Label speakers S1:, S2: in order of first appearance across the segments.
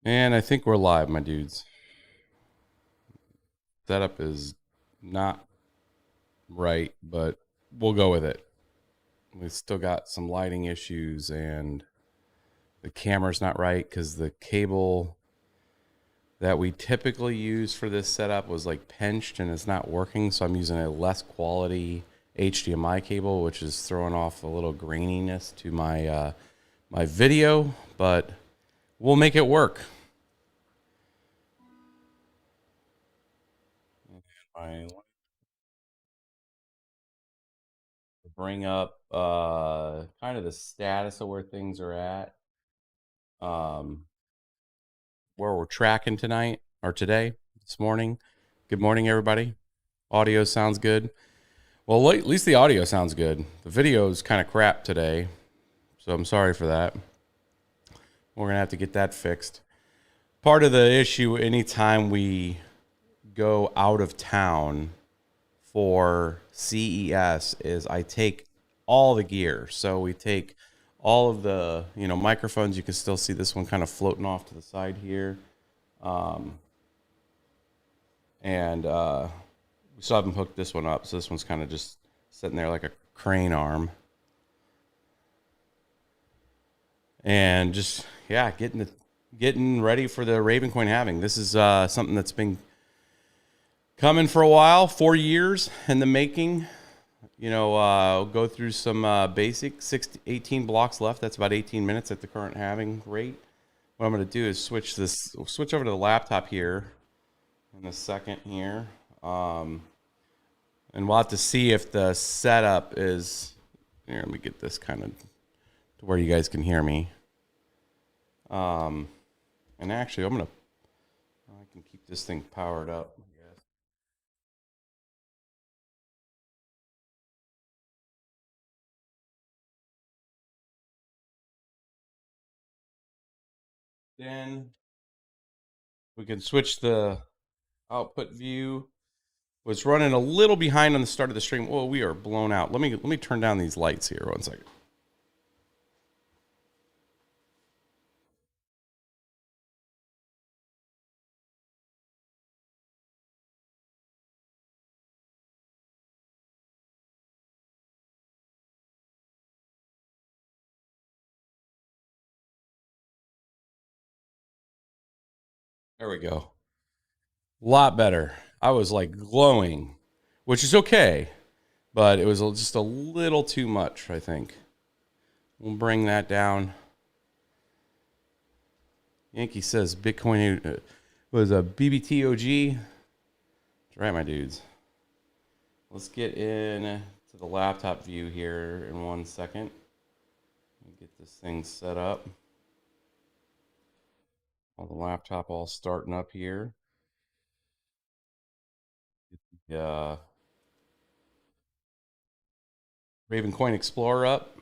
S1: And I think we're live, my dudes. Setup is not right, but we'll go with it. We still got some lighting issues, and the camera's not right because the cable that we typically use for this setup was like pinched and it's not working. So I'm using a less quality HDMI cable, which is throwing off a little graininess to my my video, but we'll make it work. I bring up kind of the status of where things are at, um, where we're tracking tonight or today, this morning. Good morning, everybody. Audio sounds good. Well, at least the audio sounds good. The video is kind of crap today, so I'm sorry for that. We're going to have to get that fixed. Part of the issue anytime we go out of town for CES is I take all the gear. So we take all of the, microphones. You can still see this one kind of floating off to the side here. And we still haven't hooked this one up. So this one's kind of just sitting there like a crane arm. And just, yeah, getting ready for the Ravencoin Halving. This is something that's been coming for a while, 4 years in the making. I'll go through some basic 18 blocks left. That's about 18 minutes at the current halving rate. What I'm going to do is switch over to the laptop here in a second here. And we'll have to see if the setup is here. Let me get this kind of to where you guys can hear me. And actually, I can keep this thing powered up. Then we can switch the output view. Was running a little behind on the start of the stream. Oh, we are blown out. Let me turn down these lights here 1 second. There we go. A lot better. I was like glowing, which is okay, but it was just a little too much, I think. We'll bring that down. Yankee says Bitcoin was a BBTOG. That's right, my dudes. Let's get in to the laptop view here in 1 second. Get this thing set up. The laptop all starting up here. Get the Ravencoin Explorer up.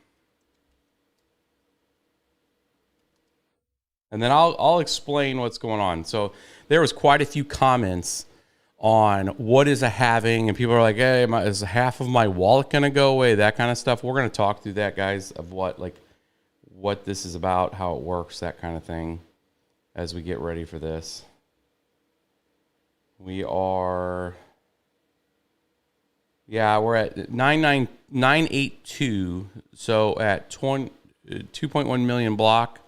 S1: And then I'll explain what's going on. So there was quite a few comments on what is a halving, and people are like, hey, is half of my wallet going to go away? That kind of stuff. We're going to talk through that, guys, of what this is about, how it works, that kind of thing, as we get ready for this. We are, we're at 982. So at 2.1 million block,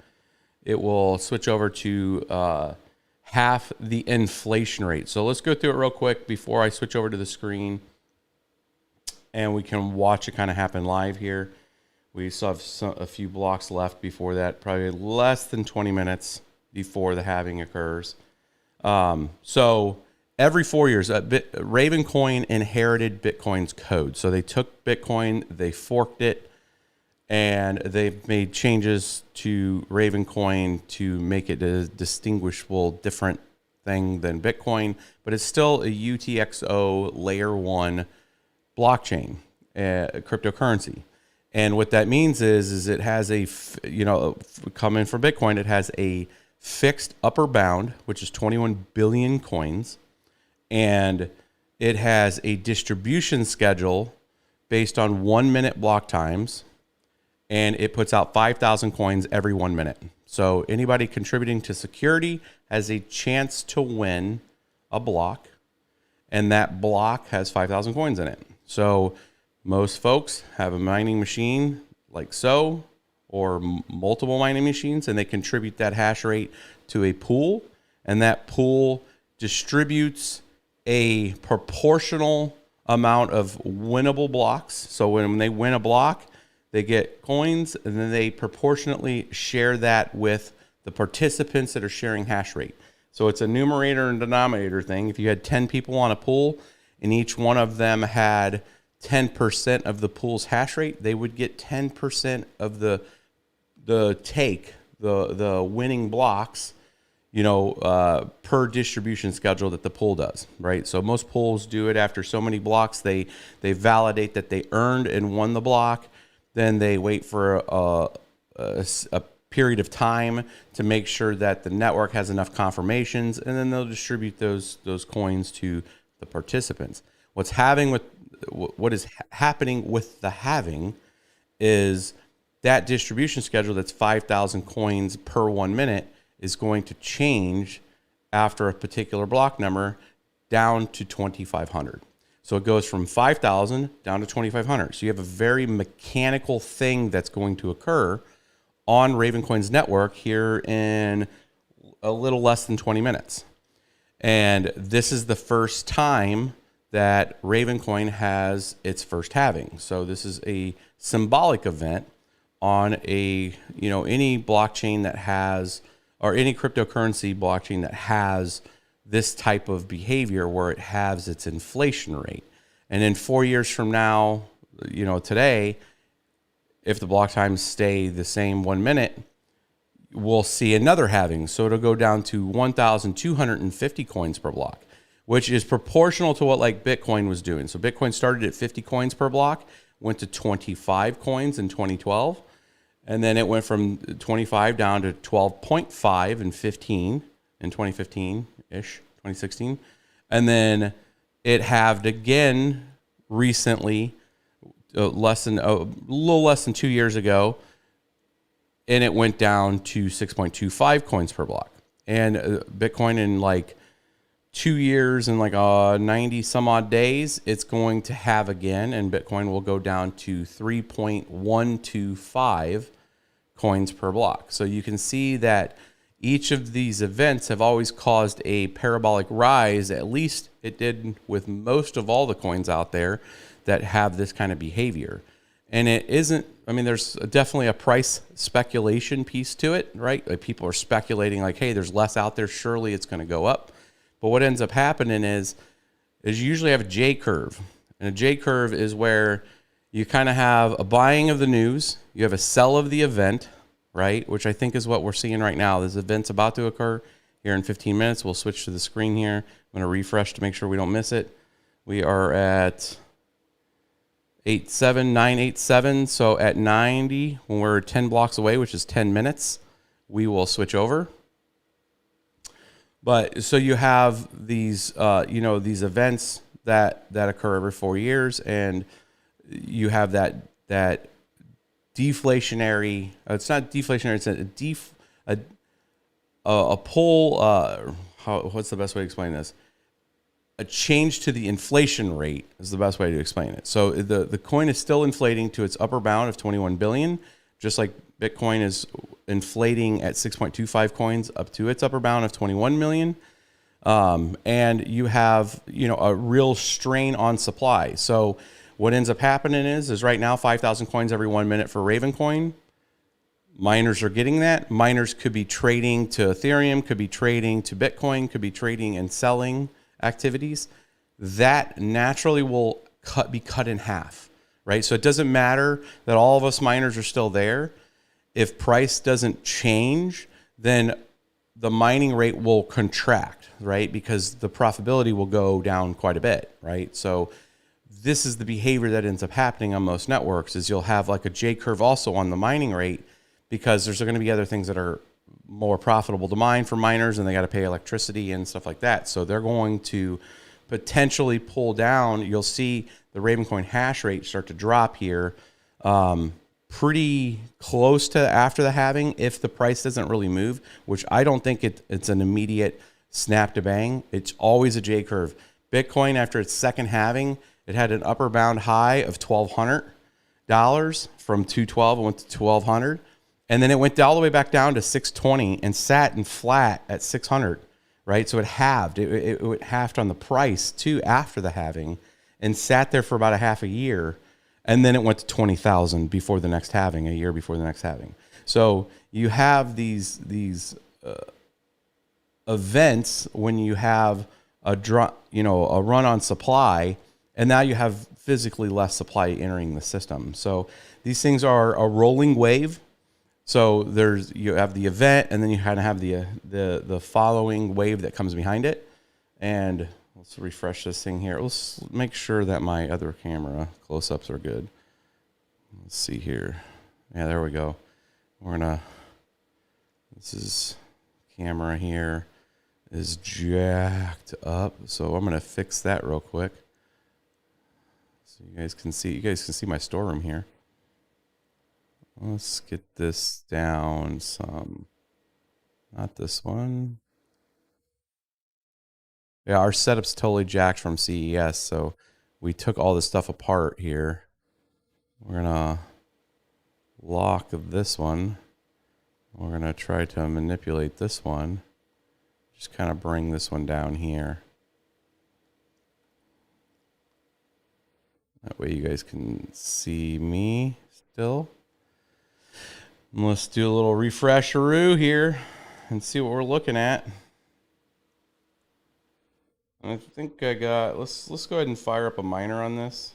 S1: it will switch over to half the inflation rate. So let's go through it real quick before I switch over to the screen, and we can watch it kind of happen live here. We still have a few blocks left before that, probably less than 20 minutes before the halving occurs. So every 4 years, Ravencoin inherited Bitcoin's code. So they took Bitcoin, they forked it, and they've made changes to Ravencoin to make it a distinguishable, different thing than Bitcoin, but it's still a UTXO layer 1 blockchain, cryptocurrency. And what that means is it has coming from Bitcoin, it has a fixed upper bound, which is 21 billion coins, and it has a distribution schedule based on 1 minute block times. and it puts out 5,000 coins every 1 minute. So anybody contributing to security has a chance to win a block, and that block has 5,000 coins in it. So most folks have a mining machine like so, or multiple mining machines, and they contribute that hash rate to a pool, and that pool distributes a proportional amount of winnable blocks. So when they win a block, they get coins, and then they proportionately share that with the participants that are sharing hash rate. So it's a numerator and denominator thing. If you had 10 people on a pool and each one of them had 10% of the pool's hash rate, they would get 10% of the winning blocks, per distribution schedule that the pool does, right? So most pools do it after so many blocks. They validate that they earned and won the block. Then they wait for a period of time to make sure that the network has enough confirmations, and then they'll distribute those coins to the participants. What is happening with the halving is that distribution schedule that's 5,000 coins per 1 minute is going to change after a particular block number down to 2,500. So it goes from 5,000 down to 2,500. So you have a very mechanical thing that's going to occur on Ravencoin's network here in a little less than 20 minutes. And this is the first time that Ravencoin has its first halving. So this is a symbolic event on any blockchain that has, or any cryptocurrency blockchain that has this type of behavior where it halves its inflation rate. And in 4 years from now, today, if the block times stay the same 1 minute, we'll see another halving. So it'll go down to 1,250 coins per block, which is proportional to what like Bitcoin was doing. So Bitcoin started at 50 coins per block, went to 25 coins in 2012. And then it went from 25 down to 12.5 and 15 in 2015-ish, 2016. And then it halved again recently, a little less than 2 years ago, and it went down to 6.25 coins per block. And Bitcoin in like 2 years and like 90 some odd days, it's going to halve again, and Bitcoin will go down to 3.125 coins per block. So you can see that each of these events have always caused a parabolic rise. At least it did with most of all the coins out there that have this kind of behavior. And it isn't, there's definitely a price speculation piece to it, right? Like people are speculating like, hey, there's less out there, surely it's going to go up. But what ends up happening is you usually have a J curve. And a J curve is where you kind of have a buying of the news, you have a sell of the event, right? Which I think is what we're seeing right now. This event's about to occur here in 15 minutes. We'll switch to the screen here. I'm going to refresh to make sure we don't miss it. We are at 87987. So at 90, when we're 10 blocks away, which is 10 minutes, we will switch over. But so you have these, these events that occur every 4 years, and you have that deflationary. It's not deflationary. It's a pull. What's the best way to explain this? A change to the inflation rate is the best way to explain it. So the coin is still inflating to its upper bound of 21 billion, just like Bitcoin is inflating at 6.25 coins up to its upper bound of 21 million. And you have, a real strain on supply. So what ends up happening is right now 5,000 coins every 1 minute for Ravencoin. Miners are getting that. Miners could be trading to Ethereum, could be trading to Bitcoin, could be trading and selling activities. That naturally will be cut in half, right? So it doesn't matter that all of us miners are still there. If price doesn't change, then the mining rate will contract, right? Because the profitability will go down quite a bit, right? So this is the behavior that ends up happening on most networks, is you'll have like a J curve also on the mining rate, because there's going to be other things that are more profitable to mine for miners, and they got to pay electricity and stuff like that. So they're going to potentially pull down. You'll see the Ravencoin hash rate start to drop here pretty close to after the halving if the price doesn't really move, which I don't think it's an immediate snap to bang. It's always a J curve. Bitcoin, after its second halving, it had an upper bound high of $1,200 from 212 and went to 1,200. And then it went all the way back down to 620 and sat in flat at 600, right? So it halved. It halved on the price too after the halving and sat there for about a half a year. And then it went to 20,000 before the next halving, a year before the next halving. So you have these events when you have a run on supply, and now you have physically less supply entering the system. So these things are a rolling wave. So you have the event, and then you kind of have the following wave that comes behind it. And let's refresh this thing here. Let's make sure that my other camera close-ups are good. Let's see here. Yeah, there we go. This is camera here is jacked up. So I'm gonna fix that real quick. So you guys can see my storeroom here. Let's get this down some. Not this one. Yeah, our setup's totally jacked from CES, so we took all this stuff apart here. We're gonna lock this one. We're gonna try to manipulate this one. Just kind of bring this one down here. That way you guys can see me still. And let's do a little refresheroo here and see what we're looking at. I think I got, let's go ahead and fire up a miner on this.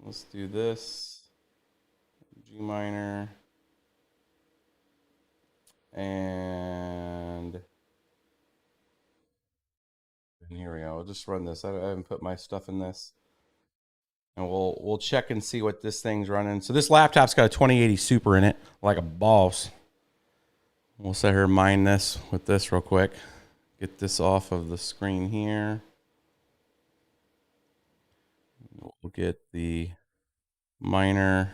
S1: Let's do this. G miner. And here we go. We'll just run this. I haven't put my stuff in this. And we'll check and see what this thing's running. So this laptop's got a 2080 Super in it, like a boss. We'll sit here and mine this with this real quick. Get this off of the screen here. We'll get the miner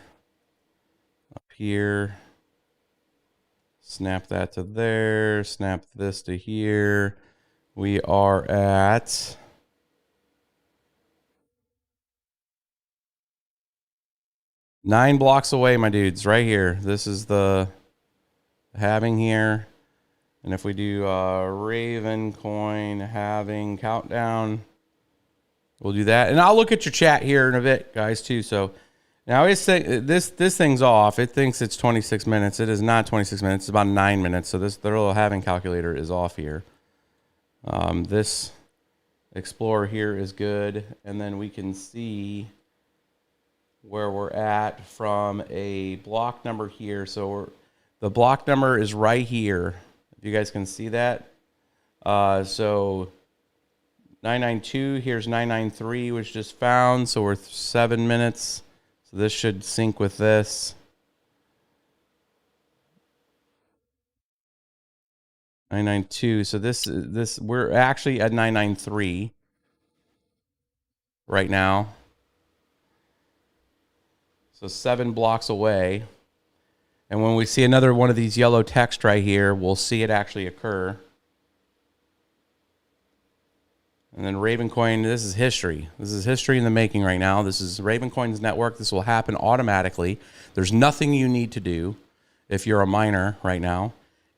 S1: up here. Snap that to there. Snap this to here. We are at 9 blocks away, my dudes, right here. This is the halving here. And if we do Ravencoin halving countdown, we'll do that. And I'll look at your chat here in a bit, guys, too. So now this thing's off. It thinks it's 26 minutes. It is not 26 minutes. It's about 9 minutes. So the little halving calculator is off here. This Explorer here is good. And then we can see where we're at from a block number here. So the block number is right here. If you guys can see that. So 992, here's 993, which just found. So we're 7 minutes. So this should sync with this. 992. So this we're actually at 993 right now. So 7 blocks away. And when we see another one of these yellow text right here, we'll see it actually occur. And then Ravencoin, this is history. This is history in the making right now. This is Ravencoin's network. This will happen automatically. There's nothing you need to do if you're a miner right now.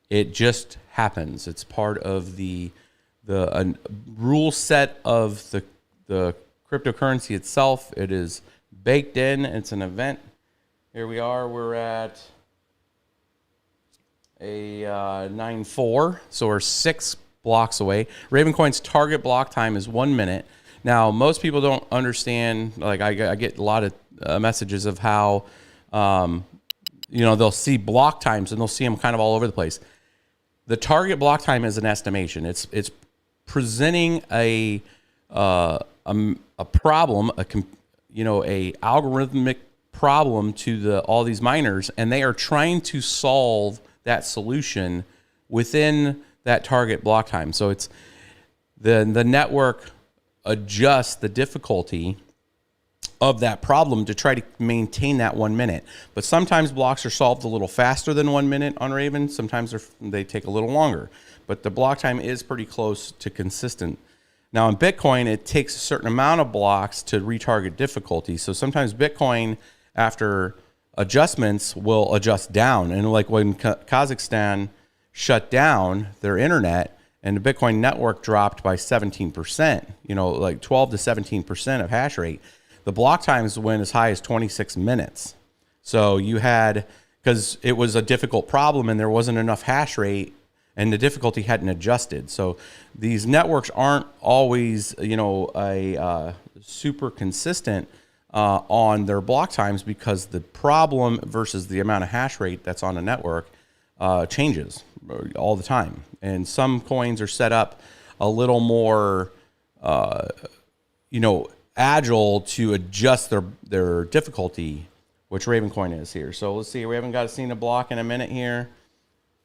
S1: It just happens. It's part of the rule set of the cryptocurrency itself. It is baked in. It's an event. Here we are. We're at a 9.4. So we're 6 blocks away. Ravencoin's target block time is 1 minute. Now, most people don't understand. Like I get a lot of messages of how, they'll see block times and they'll see them kind of all over the place. The target block time is an estimation. It's presenting a problem, a algorithmic problem to all these miners, and they are trying to solve that solution within that target block time. So it's the network adjusts the difficulty of that problem to try to maintain that 1 minute. But sometimes blocks are solved a little faster than 1 minute on Raven. Sometimes they take a little longer. But the block time is pretty close to consistent. Now in Bitcoin, it takes a certain amount of blocks to retarget difficulty. So sometimes Bitcoin, after adjustments, will adjust down. And like when Kazakhstan shut down their internet and the Bitcoin network dropped by 17%, you know, like 12 to 17% of hash rate, the block times went as high as 26 minutes. So you had, because it was a difficult problem and there wasn't enough hash rate and the difficulty hadn't adjusted. So these networks aren't always, you know, super consistent on their block times because the problem versus the amount of hash rate that's on a network changes all the time. And some coins are set up a little more, you know, agile to adjust their difficulty, which Ravencoin is here. So let's see, we haven't seen a block in a minute here.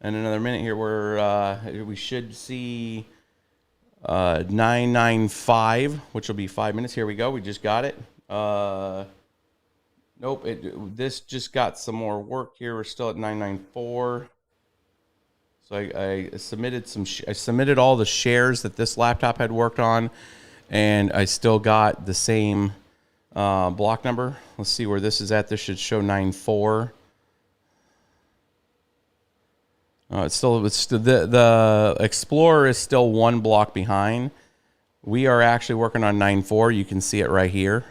S1: And another minute here where we should see 995, which will be 5 minutes. Here we go. We just got it. Nope. This just got some more work here. We're still at 994. So I submitted I submitted all the shares that this laptop had worked on, and I still got the same block number. Let's see where this is at. This should show 94. It's still the Explorer is still one block behind. We are actually working on 9.4. You can see it right here.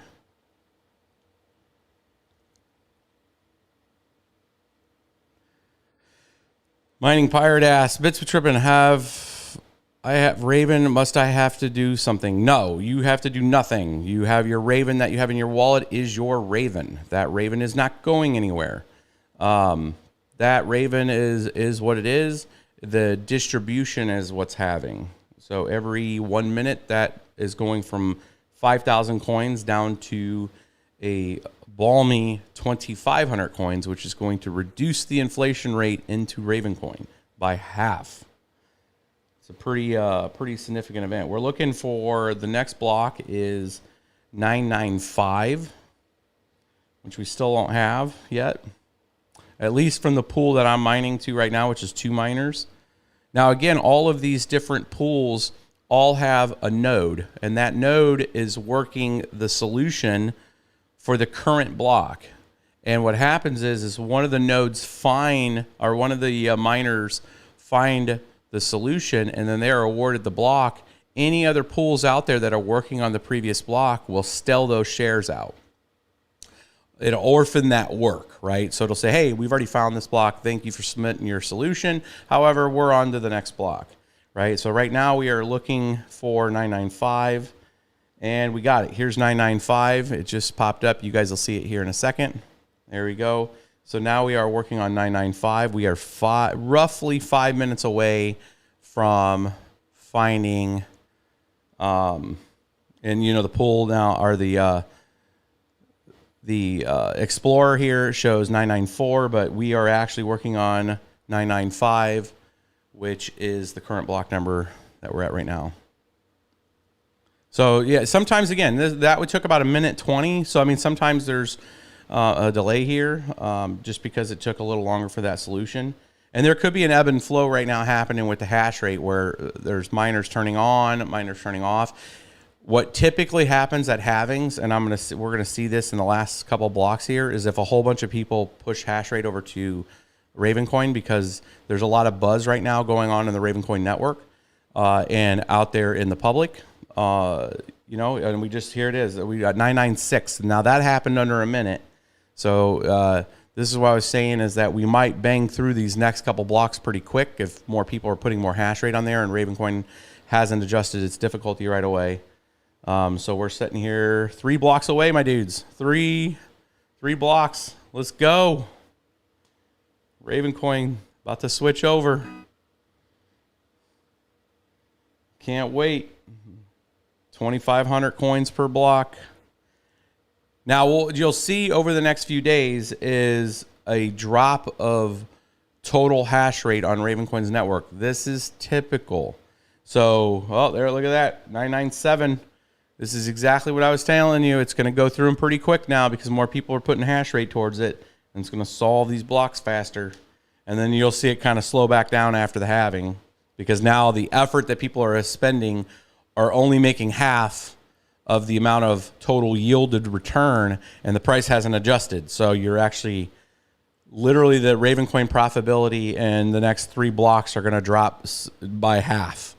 S1: Mining Pirate asks, BitsBeTrippin, I have Raven, must I have to do something? No, you have to do nothing. You have your Raven that you have in your wallet is your Raven. That Raven is not going anywhere. That Raven is what it is. The distribution is what's having. So every 1 minute, that is going from 5,000 coins down to a balmy 2,500 coins, which is going to reduce the inflation rate into Ravencoin by half. It's a pretty significant event. We're looking for the next block is 995, which we still don't have yet. At least from the pool that I'm mining to right now, which is 2 miners. Now, again, all of these different pools all have a node, and that node is working the solution for the current block. And what happens is one of the nodes one of the miners find the solution, and then they are awarded the block. Any other pools out there that are working on the previous block will steal those shares out. It'll orphan that work, right? So it'll say, hey, we've already found this block. Thank you for submitting your solution. However, we're on to the next block, right? So right now we are looking for 995, and we got it. Here's 995. It just popped up. You guys will see it here in a second. There we go. So now we are working on 995. We are roughly 5 minutes away from finding, and you know, the pool now are the Explorer here shows 994, but we are actually working on 995, which is the current block number that we're at right now. So yeah, sometimes again, that took about 1:20. So I mean, sometimes there's a delay here just because it took a little longer for that solution. And there could be an ebb and flow right now happening with the hash rate where there's miners turning on, miners turning off. What typically happens at halvings, and we're gonna see this in the last couple of blocks here, is if a whole bunch of people push hash rate over to Ravencoin, because there's a lot of buzz right now going on in the Ravencoin network and out there in the public. You know, and here it is. We got 996. Now that happened under a minute. So this is what I was saying, is that we might bang through these next couple blocks pretty quick if more people are putting more hash rate on there and Ravencoin hasn't adjusted its difficulty right away. So we're sitting here 3 blocks away, my dudes. Three blocks. Let's go. Ravencoin about to switch over. Can't wait. 2,500 coins per block. Now, what you'll see over the next few days is a drop of total hash rate on Ravencoin's network. This is typical. So, oh, there, look at that. 997. This is exactly what I was telling you. It's going to go through them pretty quick now because more people are putting hash rate towards it, and it's going to solve these blocks faster. And then you'll see it kind of slow back down after the halving because now the effort that people are spending are only making half of the amount of total yielded return, and the price hasn't adjusted. So you're actually literally the Ravencoin profitability in the next 3 blocks are going to drop by half.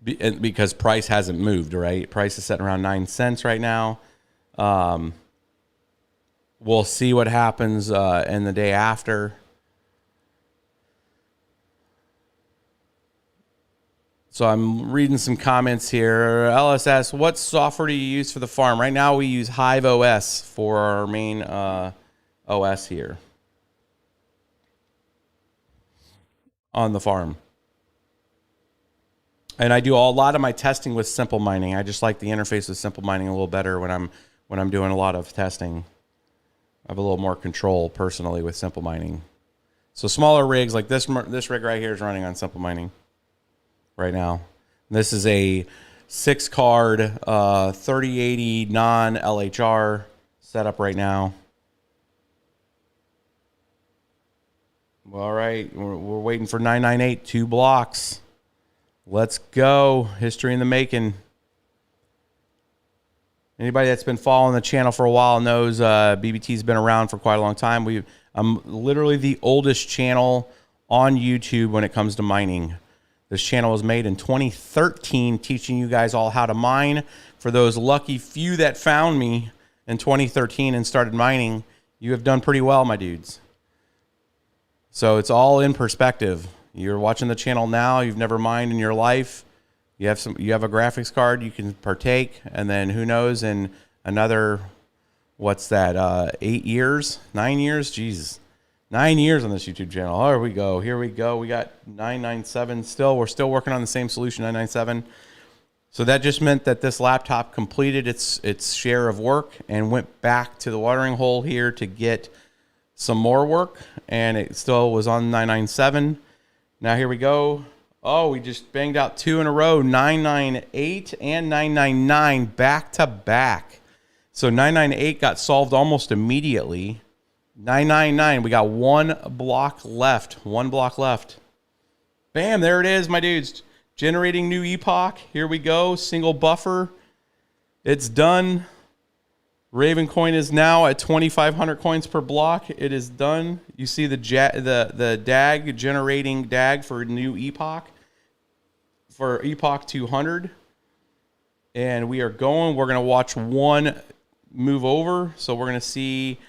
S1: Because price hasn't moved, right? Price is sitting around 9 cents right now. We'll see what happens in the day after. So I'm reading some comments here. LSS, what software do you use for the farm? Right now we use Hive OS for our main OS here on the farm. And I do a lot of my testing with simple mining. I just like the interface with simple mining a little better when I'm doing a lot of testing. I have a little more control personally with simple mining. So smaller rigs like this rig right here is running on simple mining right now. This is a 6-card 3080 non-LHR setup right now. All right, we're waiting for 998, 2 blocks. Let's go. History in the making. Anybody that's been following the channel for a while knows BBT's been around for quite a long time. I'm literally the oldest channel on YouTube when it comes to mining. This channel was made in 2013, teaching you guys all how to mine. For those lucky few that found me in 2013 and started mining, you have done pretty well, my dudes. So it's all in perspective. You're watching the channel now. You've never mined in your life. You have a graphics card. You can partake, and then who knows in another, what's that? 8 years, 9 years. Jesus, 9 years on this YouTube channel. Oh, here we go. Here we go. We got 997 still. We're still working on the same solution, 997. So that just meant that this laptop completed its share of work and went back to the watering hole here to get some more work, and it still was on 997. Now here we go. Oh, we just banged out 2 in a row, 998 and 999 back to back. So 998 got solved almost immediately. 999, we got 1 block left. 1 block left. Bam, there it is, my dudes. Generating new epoch. Here we go. Single buffer. It's done. Ravencoin is now at 2,500 coins per block. It is done. You see the DAG generating DAG for new epoch, for epoch 200. And we are going. We're going to watch 1 move over. So we're going to see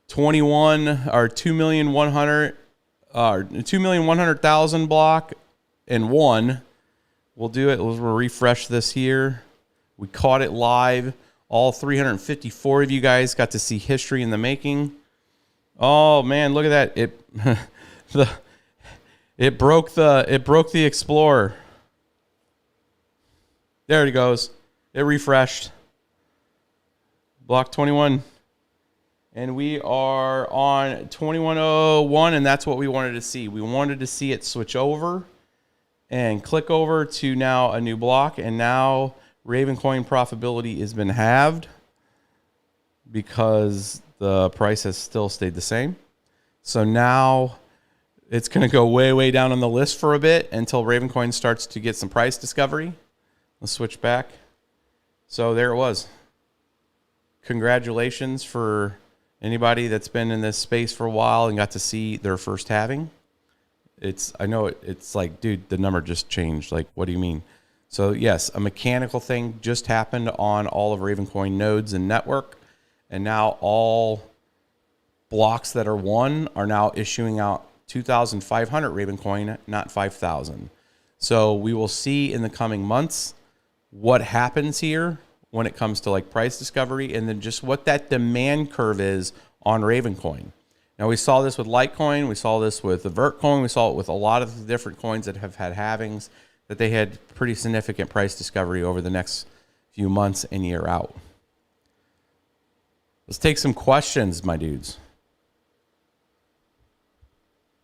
S1: 21 or 2,100,000 block and 1. We'll do it. We'll refresh this here. We caught it live. All 354 of you guys got to see history in the making. Oh man, look at that! It broke the Explorer. There it goes. It refreshed. Block 21, and we are on 2101, and that's what we wanted to see. We wanted to see it switch over and click over to now a new block, and now Ravencoin profitability has been halved because the price has still stayed the same. So now it's going to go way, way down on the list for a bit until Ravencoin starts to get some price discovery. Let's switch back. So there it was. Congratulations for anybody that's been in this space for a while and got to see their first halving. I know it's like, dude, the number just changed. Like, what do you mean? So yes, a mechanical thing just happened on all of Ravencoin nodes and network. And now all blocks that are won are now issuing out 2,500 Ravencoin, not 5,000. So we will see in the coming months what happens here when it comes to like price discovery, and then just what that demand curve is on Ravencoin. Now we saw this with Litecoin, we saw this with the Vertcoin, we saw it with a lot of the different coins that have had halvings, that they had pretty significant price discovery over the next few months and year out. Let's take some questions, my dudes.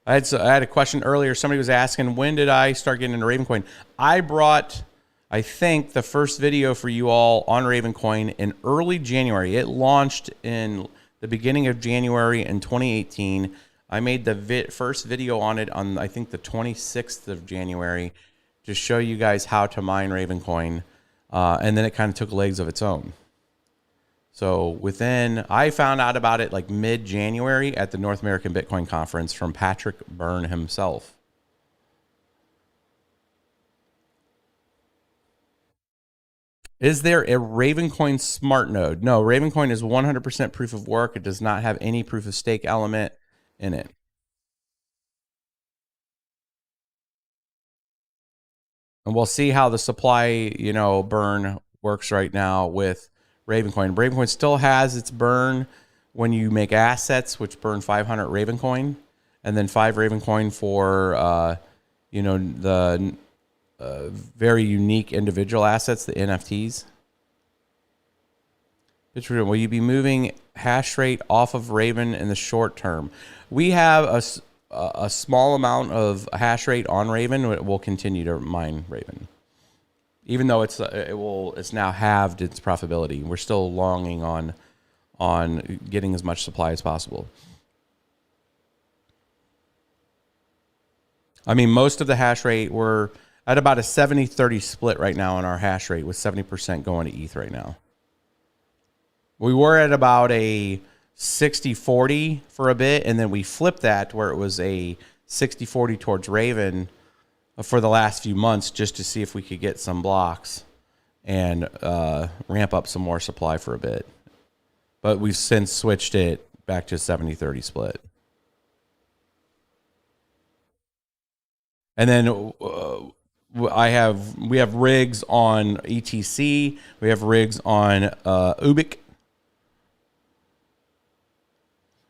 S1: I had a question earlier. Somebody was asking, when did I start getting into Ravencoin? I I think the first video for you all on Ravencoin in early January. It launched in the beginning of January in 2018. I made the first video on it on, I think, the 26th of January to show you guys how to mine Ravencoin. And then it kind of took legs of its own. So I found out about it like mid-January at the North American Bitcoin Conference from Patrick Byrne himself. Is there a Ravencoin smart node? No, Ravencoin is 100% proof of work. It does not have any proof of stake element in it. And we'll see how the supply, burn works right now with Ravencoin. Ravencoin still has its burn when you make assets, which burn 500 Ravencoin, and then 5 Ravencoin for, the very unique individual assets, the NFTs. Will you be moving hash rate off of Raven in the short term? We have a small amount of hash rate on Raven. We'll continue to mine Raven, even though it's now halved its profitability. We're still longing on getting as much supply as possible. I mean, most of the hash rate, we're at about a 70-30 split right now on our hash rate, with 70% going to ETH right now. We were at about a 60-40 for a bit, and then we flipped that where it was a 60-40 towards Raven for the last few months, just to see if we could get some blocks and ramp up some more supply for a bit. But we've since switched it back to a 70-30 split. And then we have rigs on ETC. We have rigs on Ubik.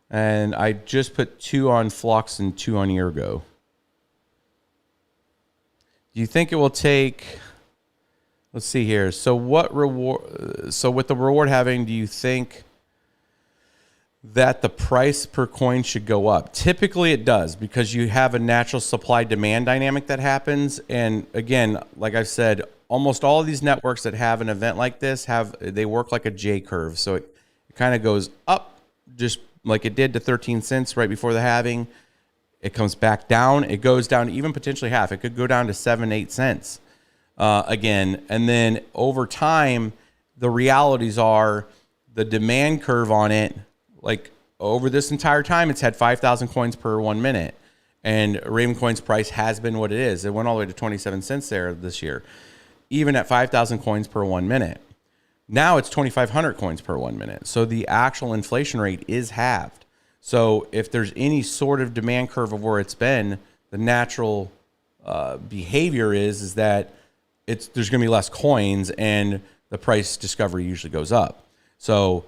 S1: And I just put 2 on Flux and 2 on Ergo. Do you think it will take... Let's see here. So with the reward halving, do you think that the price per coin should go up? Typically it does, because you have a natural supply demand dynamic that happens. And again, like I've said, almost all of these networks that have an event like this they work like a J curve. So it kind of goes up, just like it did to 13 cents right before the halving. It comes back down. It goes down to even potentially half. It could go down to 7-8 cents again. And then over time, the realities are the demand curve on it, like over this entire time, it's had 5,000 coins per 1 minute. And Ravencoin's price has been what it is. It went all the way to 27 cents there this year, even at 5,000 coins per 1 minute. Now it's 2,500 coins per 1 minute. So the actual inflation rate is halved. So if there's any sort of demand curve of where it's been, the natural behavior is that there's going to be less coins, and the price discovery usually goes up. So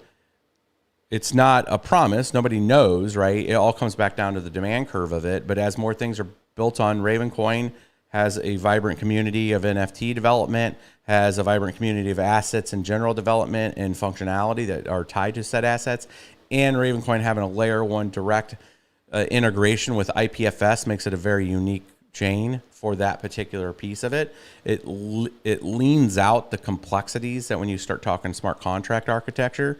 S1: it's not a promise. Nobody knows, right? It all comes back down to the demand curve of it. But as more things are built on, Ravencoin has a vibrant community of NFT development, has a vibrant community of assets and general development and functionality that are tied to said assets. And Ravencoin having a layer 1 direct integration with IPFS makes it a very unique chain for that particular piece of it. It leans out the complexities that when you start talking smart contract architecture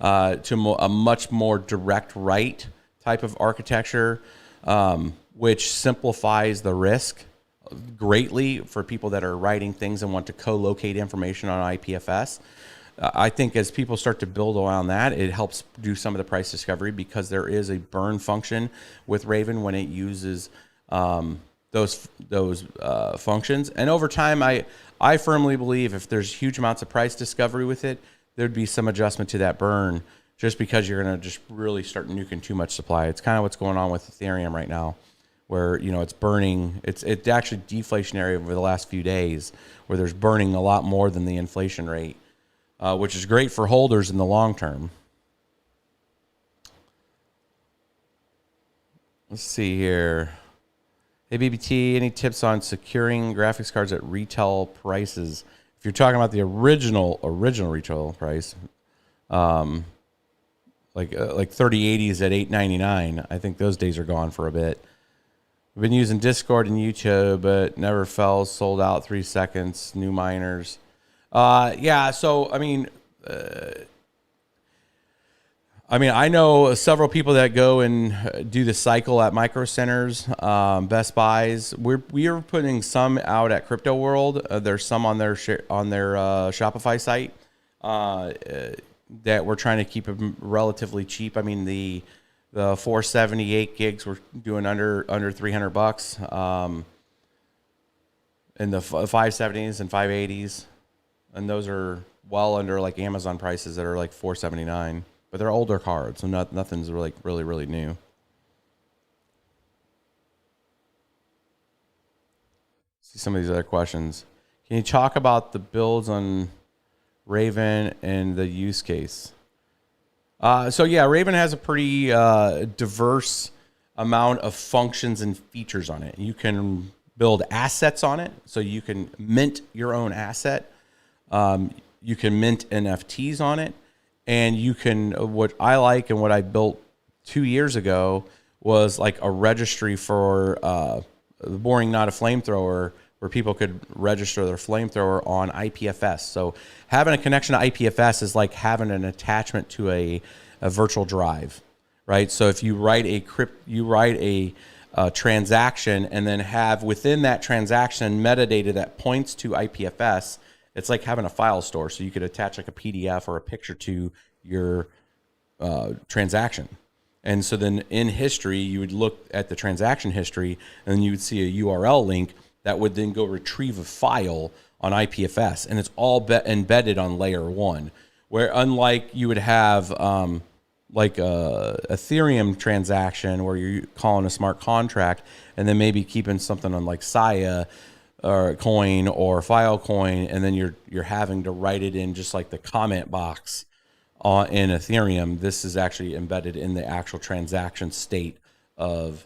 S1: to a much more direct write type of architecture, which simplifies the risk greatly for people that are writing things and want to co-locate information on IPFS. I think as people start to build around that, it helps do some of the price discovery, because there is a burn function with Raven when it uses those functions. And over time, I firmly believe if there's huge amounts of price discovery with it, there'd be some adjustment to that burn, just because you're going to just really start nuking too much supply. It's kind of what's going on with Ethereum right now, where it's burning. It's actually deflationary over the last few days, where there's burning a lot more than the inflation rate, which is great for holders in the long term. Let's see here. Hey BBT, any tips on securing graphics cards at retail prices? If you're talking about the original retail price, like 3080s at $899, I think those days are gone for a bit. We've been using Discord and YouTube, but never fell. Sold out 3 seconds. New miners. Yeah. So I know several people that go and do the cycle at micro centers, Best Buys. We are putting some out at Crypto World. There's some on their Shopify site that we're trying to keep them relatively cheap. I mean, the 478 gigs we're doing under $300, and the 570s and 580s, and those are well under like Amazon prices that are like $479. But they're older cards, so nothing's really new. See some of these other questions. Can you talk about the builds on Raven and the use case? So yeah, Raven has a pretty diverse amount of functions and features on it. You can build assets on it, so you can mint your own asset. You can mint NFTs on it. And you can, what I like and what I built 2 years ago was like a registry for Boring Not a Flamethrower, where people could register their flamethrower on IPFS. So having a connection to IPFS is like having an attachment to a virtual drive, right? So if you write a transaction and then have within that transaction metadata that points to IPFS, it's like having a file store, so you could attach like a PDF or a picture to your transaction. And so then in history, you would look at the transaction history, and then you would see a URL link that would then go retrieve a file on IPFS, and it's all embedded on layer 1. Where unlike you would have like a Ethereum transaction where you're calling a smart contract, and then maybe keeping something on like Saya or coin or Filecoin, and then you're having to write it in just like the comment box in Ethereum. This is actually embedded in the actual transaction state of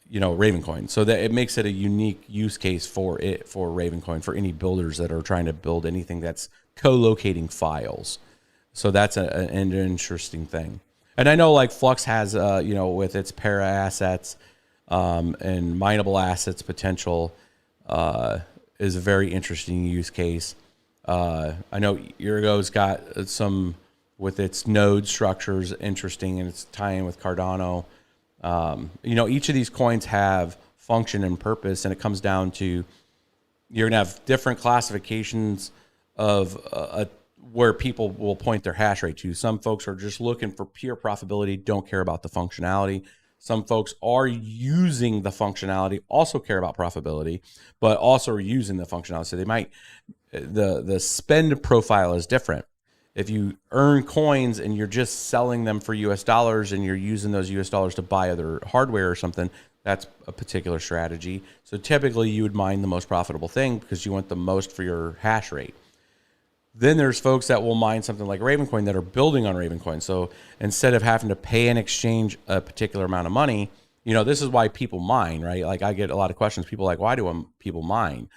S1: Ravencoin, so that it makes it a unique use case for Ravencoin, for any builders that are trying to build anything that's co-locating files. So that's an interesting thing. And I know like Flux has with its para assets and mineable assets potential is a very interesting use case. I know Ergo's got some with its node structures interesting, and it's tying with Cardano. Each of these coins have function and purpose, and it comes down to you're gonna have different classifications of where people will point their hash rate to. Some folks are just looking for pure profitability, don't care about the functionality. Some folks are using the functionality, also care about profitability, but also are using the functionality. So they might, the spend profile is different. If you earn coins and you're just selling them for US dollars and you're using those US dollars to buy other hardware or something, that's a particular strategy. So typically you would mine the most profitable thing because you want the most for your hash rate. Then there's folks that will mine something like Ravencoin that are building on Ravencoin. So instead of having to pay and exchange a particular amount of money, this is why people mine, right? Like I get a lot of questions. People are like, why do people mine?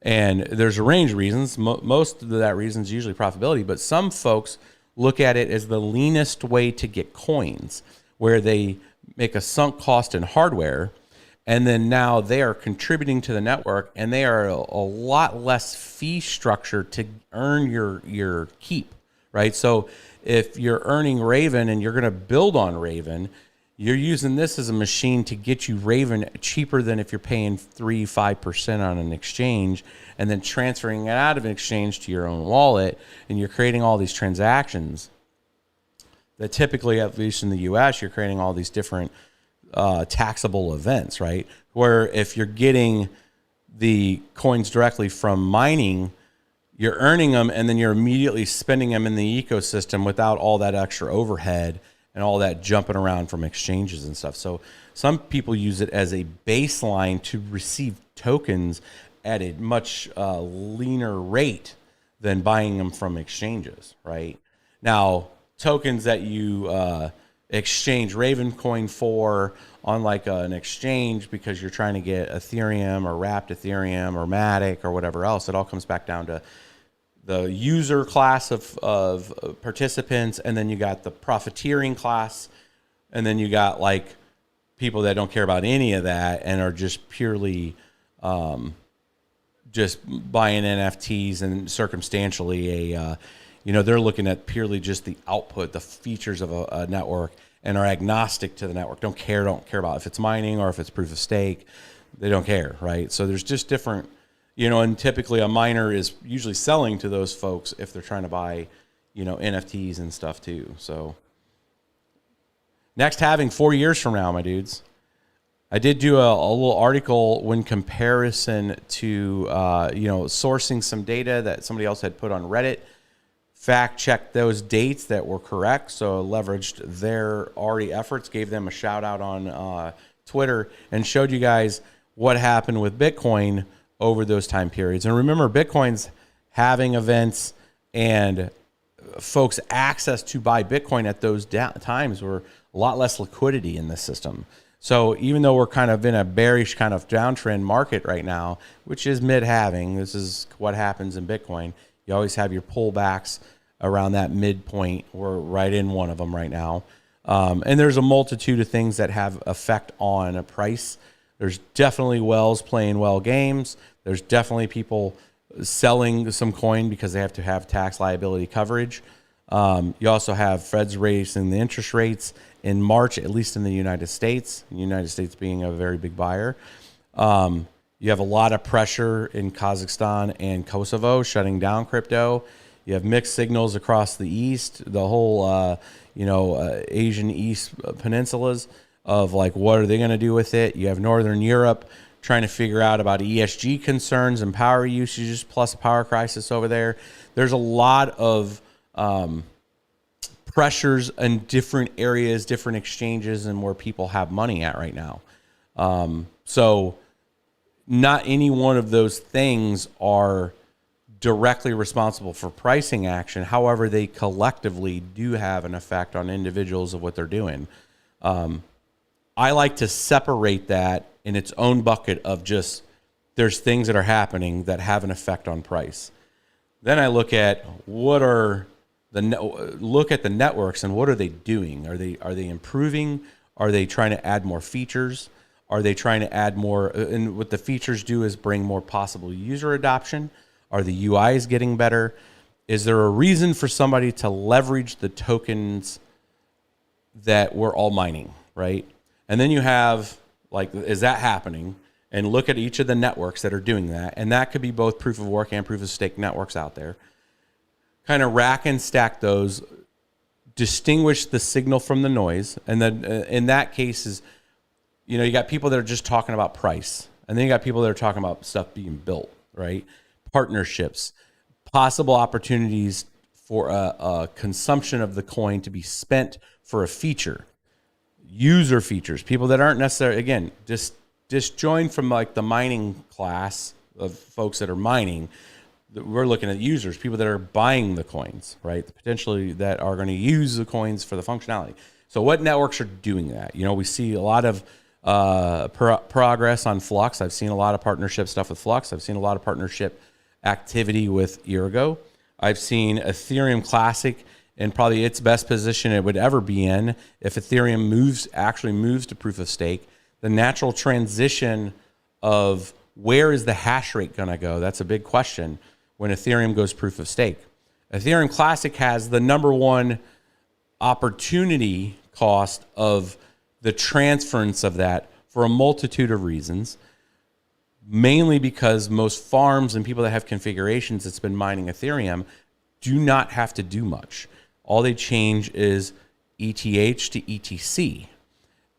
S1: And there's a range of reasons. Most of that reason is usually profitability, but some folks look at it as the leanest way to get coins, where they make a sunk cost in hardware, and then now they are contributing to the network, and they are a lot less fee structure to earn your keep, right? So if you're earning Raven and you're going to build on Raven, you're using this as a machine to get you Raven cheaper than if you're paying 3-5% on an exchange and then transferring it out of an exchange to your own wallet, and you're creating all these transactions that typically, at least in the US, you're creating all these different taxable events, right? Where if you're getting the coins directly from mining, you're earning them and then you're immediately spending them in the ecosystem without all that extra overhead and all that jumping around from exchanges and stuff. So some people use it as a baseline to receive tokens at a much leaner rate than buying them from exchanges, right? Now, tokens that you exchange Ravencoin for on like an exchange because you're trying to get Ethereum or wrapped Ethereum or Matic or whatever else, it all comes back down to the user class of participants, and then you got the profiteering class, and then you got like people that don't care about any of that and are just purely just buying NFTs and circumstantially they're looking at purely just the output, the features of a network, and are agnostic to the network. Don't care about if it's mining or if it's proof of stake. They don't care, right? So there's just different, and typically a miner is usually selling to those folks if they're trying to buy, NFTs and stuff too. So next halving 4 years from now, my dudes. I did do a little article when comparison to, sourcing some data that somebody else had put on Reddit, fact checked those dates that were correct. So leveraged their already efforts, gave them a shout out on Twitter, and showed you guys what happened with Bitcoin over those time periods. And remember, Bitcoin's having events and folks access to buy Bitcoin at those times were a lot less liquidity in the system. So even though we're kind of in a bearish kind of downtrend market right now, which is mid-halving, this is what happens in Bitcoin. You always have your pullbacks around that midpoint. We're right in one of them right now. And there's a multitude of things that have effect on a price. There's definitely whales playing well games. There's definitely people selling some coin because they have to have tax liability coverage. You also have Fed's raising the interest rates in March, at least in the United States, the United States being a very big buyer. You have a lot of pressure in Kazakhstan and Kosovo shutting down crypto. You have mixed signals across the East, the whole, Asian East peninsulas of like, what are they going to do with it? You have Northern Europe trying to figure out about ESG concerns and power usages, plus a power crisis over there. There's a lot of pressures in different areas, different exchanges, and where people have money at right now. So not any one of those things are directly responsible for pricing action. However, they collectively do have an effect on individuals of what they're doing. I like to separate that in its own bucket of just there's things that are happening that have an effect on price. Then I look at look at the networks and what are they doing? Are they improving? Are they trying to add more features? Are they trying to add more? And what the features do is bring more possible user adoption. Are the UIs getting better? Is there a reason for somebody to leverage the tokens that we're all mining, right? And then you have, like, is that happening? And look at each of the networks that are doing that. And that could be both proof of work and proof of stake networks out there. Kind of rack and stack those, distinguish the signal from the noise. And then in that case is, you got people that are just talking about price. And then you got people that are talking about stuff being built, right? Partnerships, possible opportunities for a consumption of the coin to be spent for a feature. User features, people that aren't necessarily, again, disjoined from like the mining class of folks that are mining. We're looking at users, people that are buying the coins, right? Potentially that are going to use the coins for the functionality. So what networks are doing that? We see a lot of progress on Flux. I've seen a lot of partnership stuff with Flux. I've seen a lot of partnership activity with Ergo. I've seen Ethereum Classic in probably its best position it would ever be in if Ethereum actually moves to proof of stake. The natural transition of where is the hash rate going to go? That's a big question when Ethereum goes proof of stake. Ethereum Classic has the number one opportunity cost of the transference of that for a multitude of reasons, mainly because most farms and people that have configurations that's been mining Ethereum do not have to do much. All they change is ETH to ETC.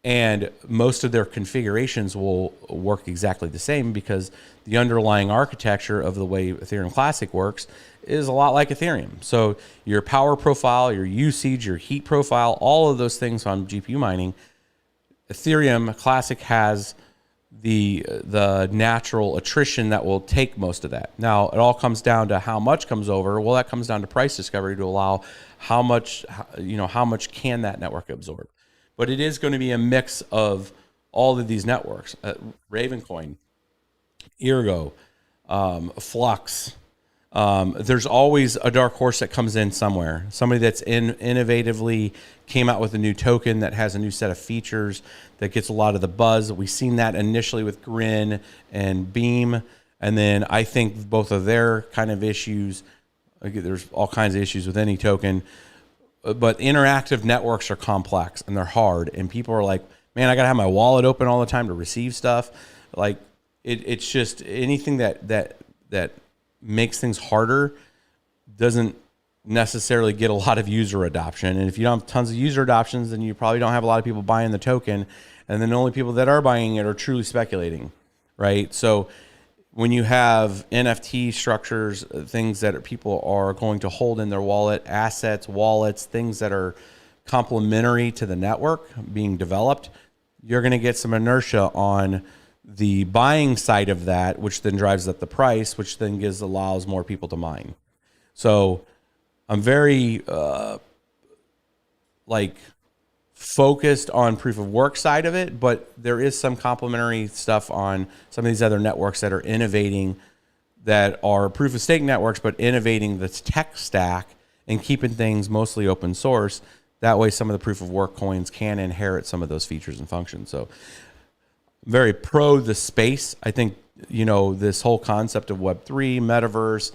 S1: And most of their configurations will work exactly the same because the underlying architecture of the way Ethereum Classic works is a lot like Ethereum. So your power profile, your usage, your heat profile, all of those things on GPU mining, Ethereum Classic has the natural attrition that will take most of that. Now, it all comes down to how much comes over. Well, that comes down to price discovery to allow how much can that network absorb. But it is going to be a mix of all of these networks, Ravencoin, Ergo, Flux, There's always a dark horse that comes in somewhere. Somebody that's innovatively came out with a new token that has a new set of features that gets a lot of the buzz. We've seen that initially with Grin and Beam. And then I think both of their kind of issues, there's all kinds of issues with any token, but interactive networks are complex and they're hard. And people are like, man, I got to have my wallet open all the time to receive stuff. Like it's just anything that makes things harder doesn't necessarily get a lot of user adoption. And if you don't have tons of user adoptions, then you probably don't have a lot of people buying the token. And then the only people that are buying it are truly speculating, right? So when you have NFT structures, things that people are going to hold in their wallet, assets, wallets, things that are complementary to the network being developed, you're going to get some inertia on the buying side of that, which then drives up the price, which then allows more people to mine. So I'm very focused on proof of work side of it, but there is some complementary stuff on some of these other networks that are innovating, that are proof of stake networks, but innovating the tech stack and keeping things mostly open source. That way some of the proof of work coins can inherit some of those features and functions. So I'm very pro the space. I think, this whole concept of Web3, metaverse,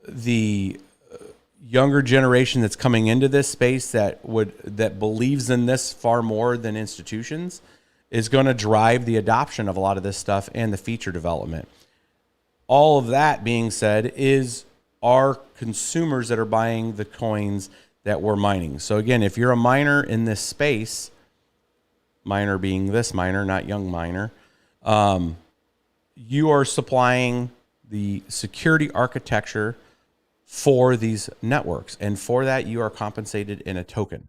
S1: the younger generation that's coming into this space that believes in this far more than institutions is going to drive the adoption of a lot of this stuff and the feature development. All of that being said is our consumers that are buying the coins that we're mining. So again, if you're a miner in this space, miner being this miner, not young miner, you are supplying the security architecture for these networks. And for that, you are compensated in a token.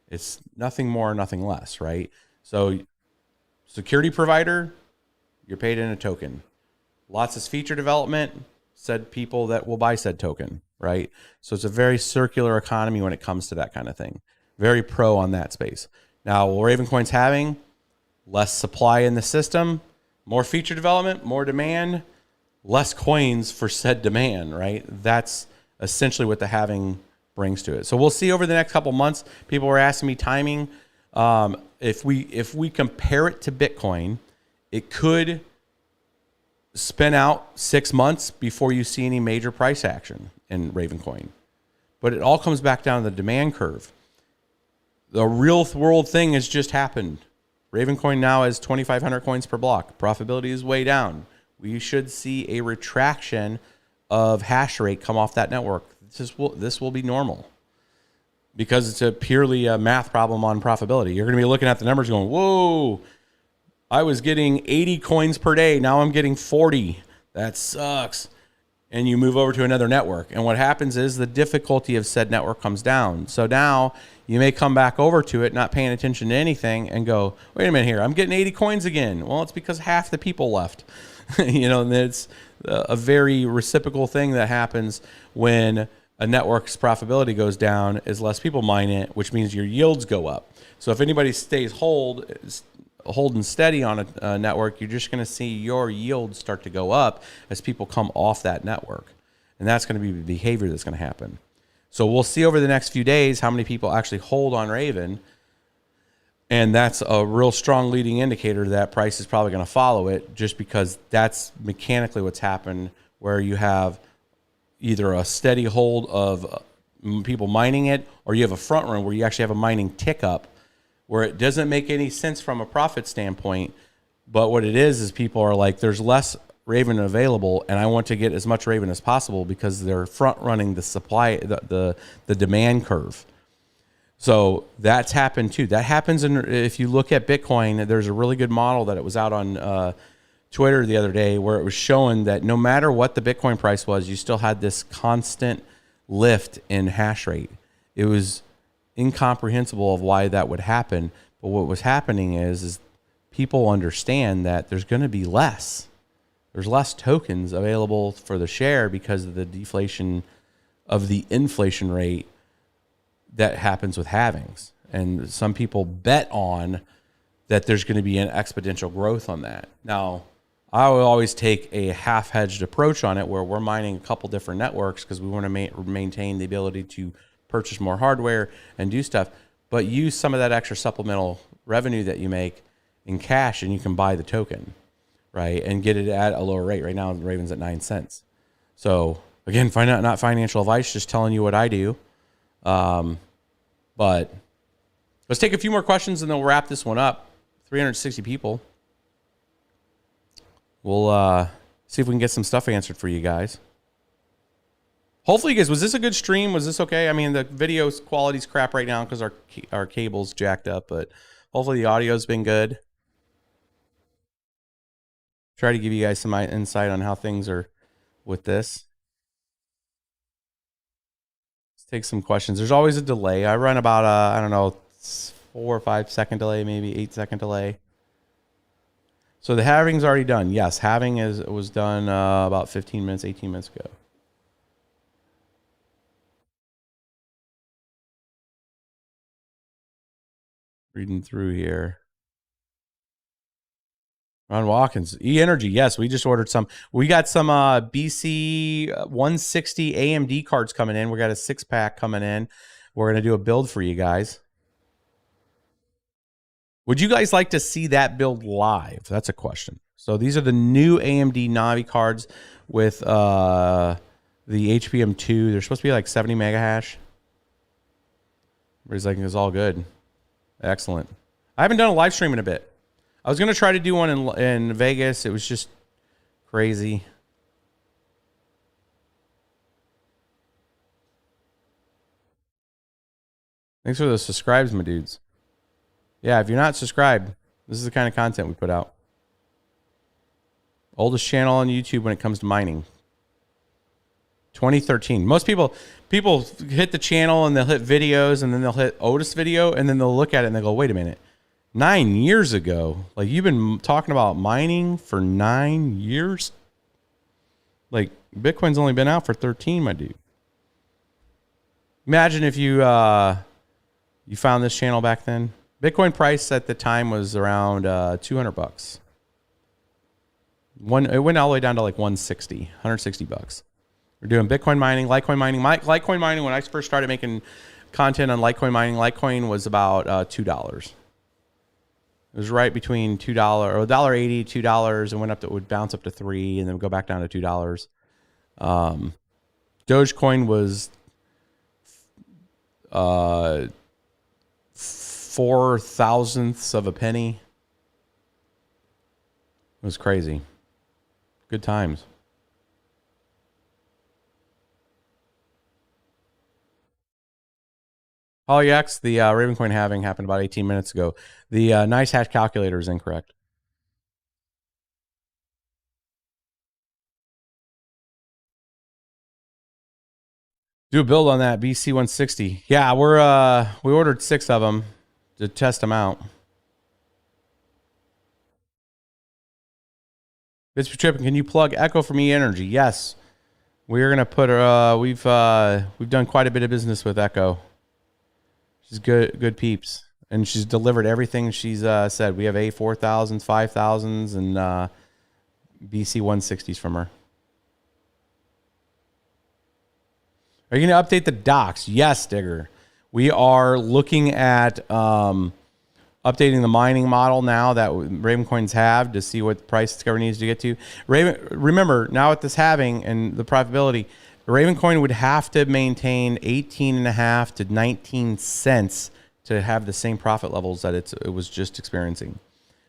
S1: It's nothing more, nothing less, right? So security provider, you're paid in a token. Lots of feature development, said people that will buy said token, right? So it's a very circular economy when it comes to that kind of thing. Very pro on that space. Now, Ravencoin's having less supply in the system, more feature development, more demand, less coins for said demand, right? That's essentially what the halving brings to it. So we'll see over the next couple months. People were asking me timing. If we compare it to Bitcoin, it could spin out 6 months before you see any major price action in Ravencoin. But it all comes back down to the demand curve. The real world thing has just happened. Ravencoin now has 2,500 coins per block. Profitability is way down. We should see a retraction of hash rate come off that network. This will be normal because it's a purely a math problem on profitability. You're going to be looking at the numbers going, whoa, I was getting 80 coins per day. Now I'm getting 40. That sucks. And you move over to another network. And what happens is the difficulty of said network comes down. So now you may come back over to it, not paying attention to anything, and go, wait a minute here, I'm getting 80 coins again. Well, it's because half the people left. And it's a very reciprocal thing that happens when a network's profitability goes down is less people mine it, which means your yields go up. So if anybody stays holding steady on a network, you're just going to see your yields start to go up as people come off that network. And that's going to be the behavior that's going to happen. So we'll see over the next few days how many people actually hold on Raven. And that's a real strong leading indicator that price is probably going to follow it, just because that's mechanically what's happened, where you have either a steady hold of people mining it, or you have a front run where you actually have a mining tick up, where it doesn't make any sense from a profit standpoint. But what it is people are like, there's less Raven available, and I want to get as much Raven as possible because they're front running the supply, the demand curve. So that's happened too. That happens if you look at Bitcoin, there's a really good model that it was out on Twitter the other day where it was showing that no matter what the Bitcoin price was, you still had this constant lift in hash rate. It was incomprehensible of why that would happen. But what was happening is people understand that there's going to be less. There's less tokens available for the share because of the deflation of the inflation rate that happens with halvings. And some people bet on that there's going to be an exponential growth on that. Now, I will always take a half-hedged approach on it where we're mining a couple different networks because we want to maintain the ability to purchase more hardware and do stuff, but use some of that extra supplemental revenue that you make in cash and you can buy the token, right? And get it at a lower rate. Right now, Raven's at 9 cents. So again, not financial advice, just telling you what I do. But let's take a few more questions and then we'll wrap this one up. 360 people. We'll see if we can get some stuff answered for you guys. Hopefully, you guys, was this a good stream? Was this okay? I mean, the video quality's crap right now because our cable's jacked up, but hopefully the audio's been good. Try to give you guys some insight on how things are with this. Let's take some questions. There's always a delay. I run about, I don't know, 4 or 5 second delay, maybe 8 second delay. So the halving's already done. Yes, halving was done about 15 minutes, 18 minutes ago. Reading through here. Ron Watkins, E-Energy. Yes, we just ordered some. We got some BC 160 AMD cards coming in. We got a 6-pack coming in. We're going to do a build for you guys. Would you guys like to see that build live? That's a question. So these are the new AMD Navi cards with the HBM2. They're supposed to be like 70 mega hash. Everybody's like, it's all good. Excellent. I haven't done a live stream in a bit. I was going to try to do one in Vegas. It was just crazy. Thanks for the subscribes, my dudes. Yeah, if you're not subscribed, this is the kind of content we put out. Oldest channel on YouTube when it comes to mining. 2013. Most people hit the channel and they'll hit videos and then they'll hit Otis video and then they'll look at it and they go, wait a minute. 9 years ago? Like, you've been talking about mining for 9 years? Like, Bitcoin's only been out for 13, my dude. Imagine if you you found this channel back then. Bitcoin price at the time was around $200. It went all the way down to like 160 bucks. We're doing Bitcoin mining, Litecoin mining. Litecoin mining, when I first started making content on Litecoin mining, Litecoin was about $2. It was right between $2 or $1.80, $2, and went up to, would bounce up to $3 and then go back down to $2. Dogecoin was 4 thousandths of a penny. It was crazy. Good times. Polyx, the Ravencoin halving happened about 18 minutes ago. The nice hash calculator is incorrect. Do a build on that BC 160. Yeah, we ordered 6 of them to test them out. BitsBeTrippin, can you plug Echo from E-Energy? Yes, we're gonna put we've done quite a bit of business with Echo. She's good peeps, and she's delivered everything she's said. We have A4000s, 5000s, and BC 160s from her. Are you going to update the docs? Yes, Digger. We are looking at updating the mining model now that Ravencoins have to see what price Discovery needs to get to. Remember, now with this halving and the profitability, Ravencoin would have to maintain 18.5 to 19 cents to have the same profit levels that it was just experiencing.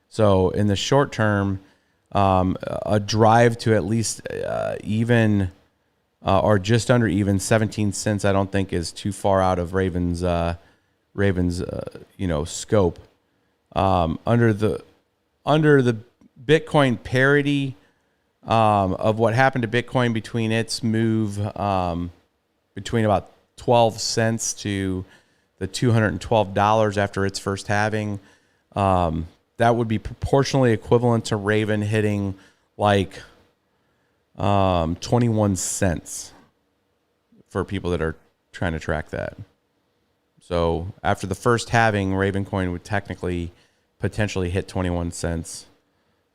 S1: So in the short term, a drive to at least even or just under even 17 cents, I don't think is too far out of Raven's scope. Under the Bitcoin parity of what happened to Bitcoin between its move between about 12 cents to the $212 after its first halving, that would be proportionally equivalent to Raven hitting like 21 cents for people that are trying to track that. So after the first halving, Ravencoin would technically potentially hit 21 cents.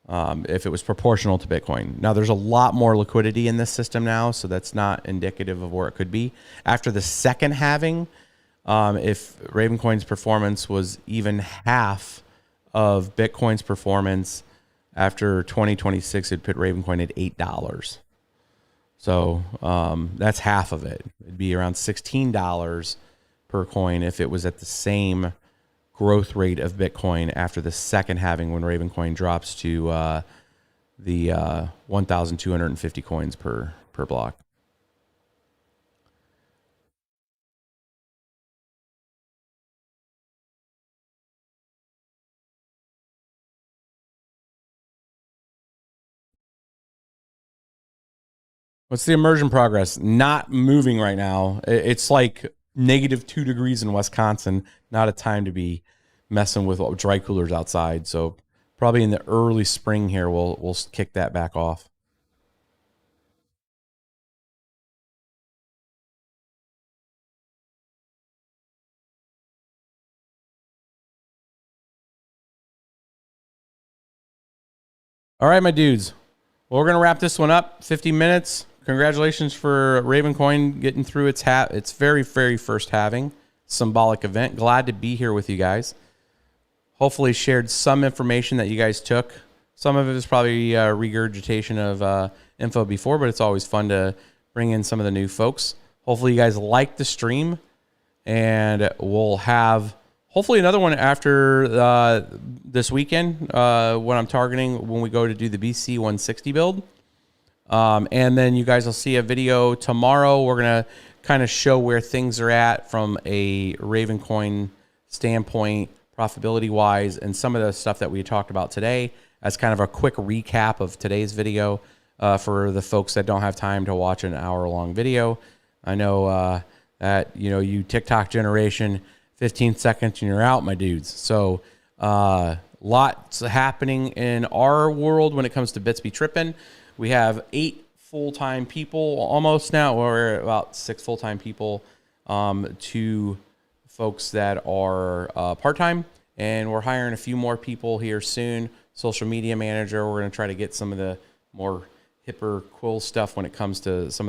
S1: if it was proportional to Bitcoin. Now, there's a lot more liquidity in this system now, so that's not indicative of where it could be. After the second halving, if Ravencoin's performance was even half of Bitcoin's performance after 2026, it'd put Ravencoin at $8. So that's half of it. It'd be around $16 per coin if it was at the same growth rate of Bitcoin after the second halving, when Ravencoin drops to the 1,250 coins per block. What's the immersion progress? Not moving right now. It's like -2 degrees in Wisconsin. Not a time to be messing with dry coolers outside. So probably in the early spring here, we'll kick that back off. All right, my dudes. Well, we're gonna wrap this one up. 50 minutes. Congratulations for Ravencoin getting through its very, very first halving. Symbolic event. Glad to be here with you guys. Hopefully shared some information that you guys took. Some of it is probably regurgitation of info before, but it's always fun to bring in some of the new folks. Hopefully you guys like the stream, and we'll have hopefully another one after this weekend when I'm targeting when we go to do the BC 160 build. And then you guys will see a video tomorrow. We're going to kind of show where things are at from a Ravencoin standpoint, profitability wise, and some of the stuff that we talked about today as kind of a quick recap of today's video for the folks that don't have time to watch an hour-long video. I know that, you TikTok generation, 15 seconds and you're out, my dudes. So lots happening in our world when it comes to BitsBeTrippin. We have 8 full-time people almost now, or about 6 full-time people, 2 folks that are part-time, and we're hiring a few more people here soon. Social media manager. We're going to try to get some of the more hipper, cool stuff when it comes to some of the